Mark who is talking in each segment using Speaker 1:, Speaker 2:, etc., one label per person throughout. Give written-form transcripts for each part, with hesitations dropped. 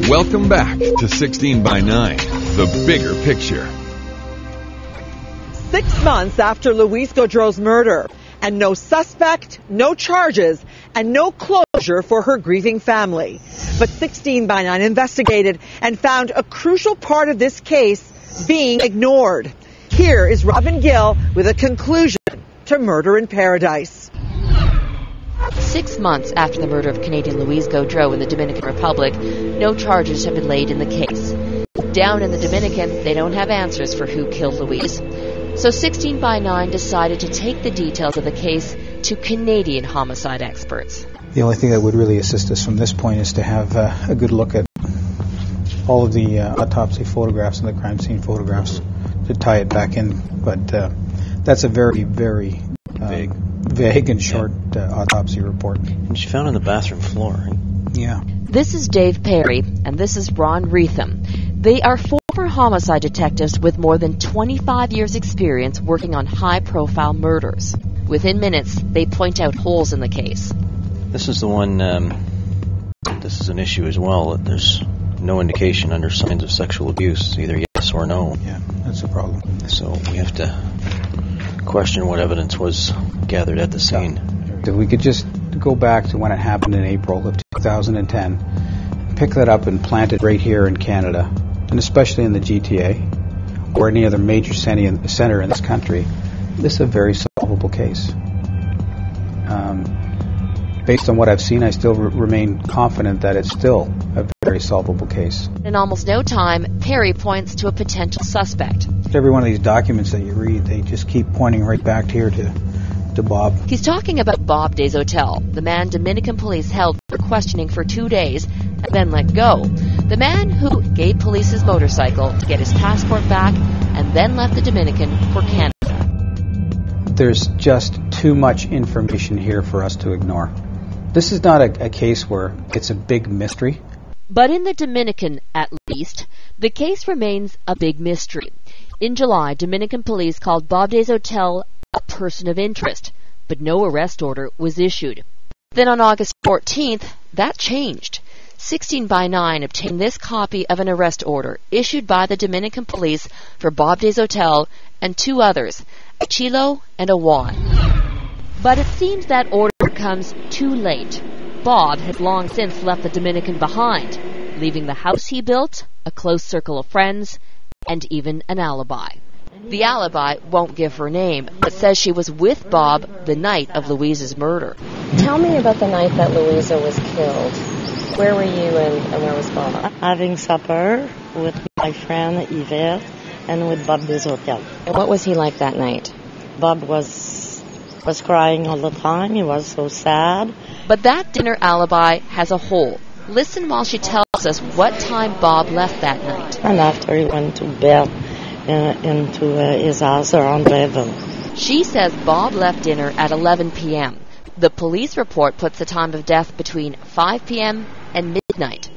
Speaker 1: Welcome back to 16 by 9, the bigger picture.
Speaker 2: 6 months after Louise Gaudreaux's murder, and no suspect, no charges, and no closure for her grieving family. But 16 by 9 investigated and found a crucial part of this case being ignored. Here is Robin Gill with a conclusion to Murder in Paradise.
Speaker 3: 6 months after the murder of Canadian Louise Gaudreault in the Dominican Republic, no charges have been laid in the case. Down in the Dominican, they don't have answers for who killed Louise. So 16 by 9 decided to take the details of the case to Canadian homicide experts.
Speaker 4: The only thing that would really assist us from this point is to have a good look at all of the autopsy photographs and the crime scene photographs to tie it back in. But that's a very, very vague and short autopsy report.
Speaker 5: And she found on the bathroom floor, right?
Speaker 4: Yeah.
Speaker 3: This is Dave Perry, and this is Ron Wretham. They are former homicide detectives with more than 25 years' experience working on high-profile murders. Within minutes, they point out holes in the case.
Speaker 5: This is the one, this is an issue as well, that there's no indication under signs of sexual abuse, either yes or no.
Speaker 4: Yeah, that's a problem.
Speaker 5: So we have to question what evidence was gathered at the scene.
Speaker 4: If we could just go back to when it happened in April of 2010, pick that up and plant it right here in Canada, and especially in the GTA, or any other major center in this country, this is a very solvable case. Based on what I've seen, I still remain confident that it's still a very solvable case.
Speaker 3: In almost no time, Perry points to a potential suspect.
Speaker 4: Every one of these documents that you read, they just keep pointing right back here to Bob.
Speaker 3: He's talking about Bob Deshotel, the man Dominican police held for questioning for 2 days and then let go. The man who gave police his motorcycle to get his passport back and then left the Dominican for Canada.
Speaker 4: There's just too much information here for us to ignore. This is not a case where it's a big mystery.
Speaker 3: But in the Dominican, at least, the case remains a big mystery. In July, Dominican police called Bob Deshotel a person of interest, but no arrest order was issued. Then on August 14th, that changed. 16 by 9 obtained this copy of an arrest order issued by the Dominican police for Bob Deshotel and 2 others, a Chilo and a Juan. But it seems that order comes too late. Bob has long since left the Dominican behind, leaving the house he built, a close circle of friends, and even an alibi. The alibi won't give her name, but says she was with Bob the night of Louise's murder.
Speaker 6: Tell me about the night that Louisa was killed. Where were you and where was Bob?
Speaker 7: Having supper with my friend Yvette and with Bob Deshotel.
Speaker 6: And what was he like that night?
Speaker 7: Bob was crying all the time. He was so sad.
Speaker 3: But that dinner alibi has a hole. Listen while she tells us what time Bob left that night.
Speaker 7: And after he went to bed into his house around Wretham.
Speaker 3: She says Bob left dinner at 11 p.m. The police report puts the time of death between 5 p.m. and midnight.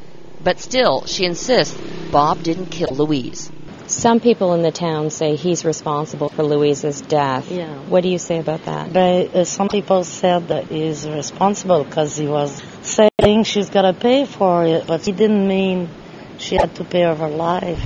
Speaker 3: But still, she insists Bob didn't kill Louise.
Speaker 6: Some people in the town say he's responsible for Louise's death.
Speaker 7: Yeah.
Speaker 6: What do you say about that?
Speaker 7: But some people said that he's responsible because he was saying she's got to pay for it, but he didn't mean she had to pay of her life.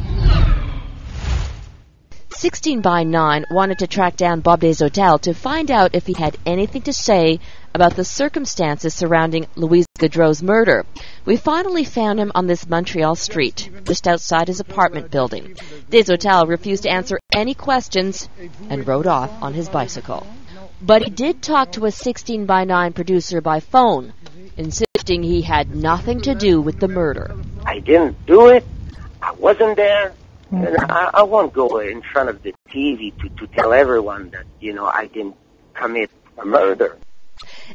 Speaker 3: 16 by 9 wanted to track down Bob Deshotel to find out if he had anything to say about the circumstances surrounding Louise Gaudreaux's murder. We finally found him on this Montreal street, just outside his apartment building. Deshotel refused to answer any questions and rode off on his bicycle. But he did talk to a 16 by 9 producer by phone, insisting he had nothing to do with the murder.
Speaker 8: I didn't do it. I wasn't there. And I won't go in front of the TV to tell everyone that, I didn't commit a murder.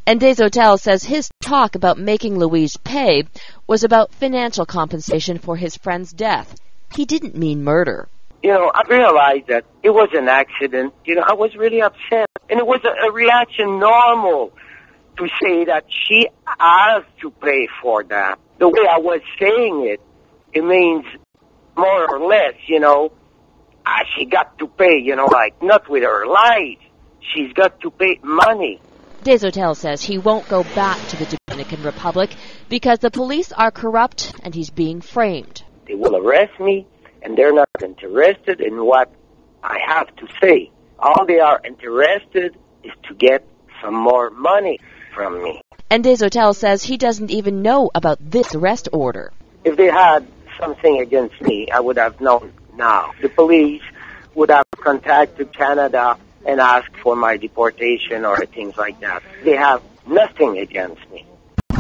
Speaker 3: And Deshotel says his talk about making Louise pay was about financial compensation for his friend's death. He didn't mean murder.
Speaker 8: I realized that it was an accident. I was really upset. And it was a reaction normal to say that she has to pay for that. The way I was saying it, it means more or less, she got to pay, not with her life. She's got to pay money.
Speaker 3: Deshotel says he won't go back to the Dominican Republic because the police are corrupt and he's being framed.
Speaker 8: They will arrest me, and they're not interested in what I have to say. All they are interested is to get some more money from me.
Speaker 3: And Deshotel says he doesn't even know about this arrest order.
Speaker 8: If they had something against me, I would have known now. The police would have contacted Canada and asked for my deportation or things like that. They have nothing against me.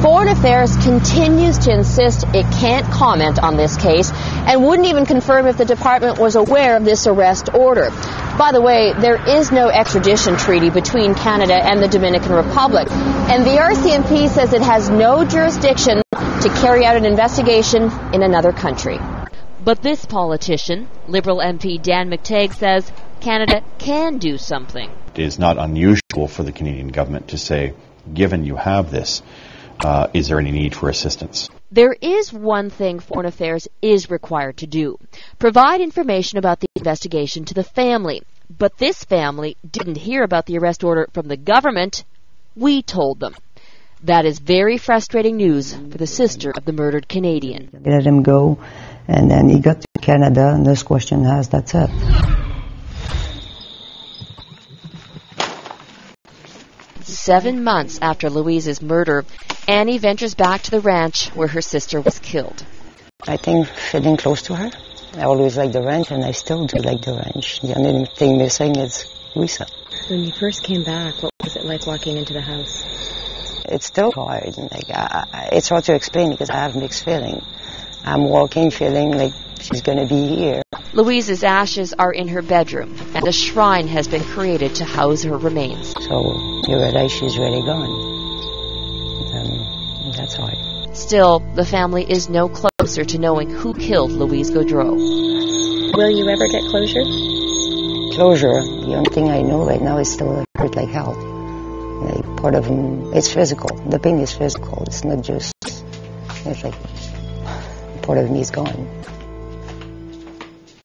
Speaker 9: Foreign Affairs continues to insist it can't comment on this case and wouldn't even confirm if the department was aware of this arrest order. By the way, there is no extradition treaty between Canada and the Dominican Republic, and the RCMP says it has no jurisdiction to carry out an investigation in another country.
Speaker 3: But this politician, Liberal MP Dan McTeague, says Canada can do something.
Speaker 10: It is not unusual for the Canadian government to say, given you have this, is there any need for assistance?
Speaker 3: There is one thing Foreign Affairs is required to do: provide information about the investigation to the family. But this family didn't hear about the arrest order from the government. We told them. That is very frustrating news for the sister of the murdered Canadian.
Speaker 11: They let him go, and then he got to Canada, and this question has, that's it.
Speaker 3: Seven months after Louise's murder, Annie ventures back to the ranch where her sister was killed.
Speaker 11: I think feeling close to her. I always liked the ranch, and I still do like the ranch. The only thing missing is Lisa.
Speaker 6: When you first came back, what was it like walking into the house?
Speaker 11: It's still hard. It's hard to explain because I have mixed feeling. I'm walking feeling like she's going to be here.
Speaker 3: Louise's ashes are in her bedroom, and a shrine has been created to house her remains.
Speaker 11: So you realize she's really gone. That's hard.
Speaker 3: Still, the family is no closer to knowing who killed Louise Gaudreault.
Speaker 6: Will you ever get closure?
Speaker 11: Closure. The only thing I know right now is still hurt like hell. Like part of him, it's physical. The pain is physical. It's not just, it's like part of me is gone.